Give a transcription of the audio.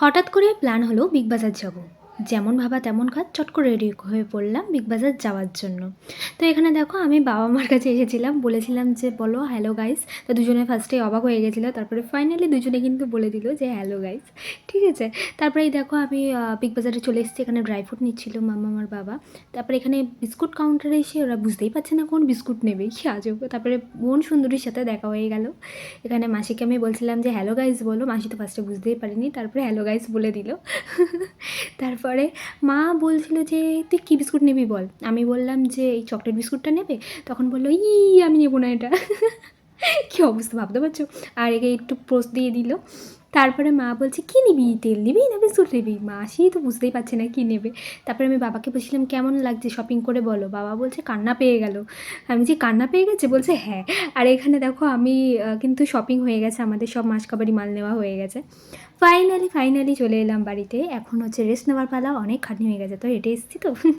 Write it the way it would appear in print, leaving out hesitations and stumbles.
হঠাৎ করে প্ল্যান হলো বিগ বাজার যাব। যেমন ভাবা তেমন কাজ, চট করে রেডি হয়ে পড়লাম বিগ বাজার যাওয়ার জন্য। তো এখানে দেখো আমি বাবা-মার কাছে এসেছিলাম, বলেছিলাম যে বলো হ্যালো গাইস। তো দুজনে ফার্স্টে অবাক হয়ে গেছিল, তারপরে ফাইনালি দুজনে কিন্তু বলে দিল যে হ্যালো গাইস। ঠিক আছে? তারপরেই দেখো আমি বিগ বাজারে চলে এসেছি, এখানে ড্রাই ফ্রুট নিচ্ছিল মাম্মা আর বাবা। তারপরে এখানে বিস্কুট কাউন্টারে এসে ওরা বুঝতেই পারছে না কোন বিস্কুট নেবে, কী আজব। তারপরে বোন সুন্দরীর সাথে দেখা হয়ে গেল। এখানে মাসিকে আমি বলছিলাম যে হ্যালো গাইস বলো, মাসি তো ফার্স্টে বুঝতেই পারেনি, তারপরে হ্যালো গাইস বলে দিল। তারপরে মা বলছিল যে তুই কী বিস্কুট নিবি বল। আমি বললাম যে এই চকলেট বিস্কুটটা নেবে। তখন বললো আমি নেবো না এটা। কী অবস্থা ভাবতে পারছো। আর একে একটু পোস্ট দিয়ে দিল। তারপরে মা বলছে কী নিবি, তেল নিবি না বিস্কুট নিবি। মাসি তো বুঝতেই পারছে না কী নেবে। তারপরে আমি বাবাকে বলছিলাম কেমন লাগছে শপিং করে বলো। বাবা বলছে কান্না পেয়ে গেল। আমি যে কান্না পেয়ে গেছে, বলছে হ্যাঁ। আর এখানে দেখো আমি কিন্তু শপিং হয়ে গেছে, আমাদের সব মাসকাবারি মাল নেওয়া হয়ে গেছে। ফাইনালি চলে এলাম বাড়িতে। এখন হচ্ছে রেস্ট নেওয়ার পালা, অনেক খাটনি হয়ে গেছে তো হেঁটে এসেছি তো।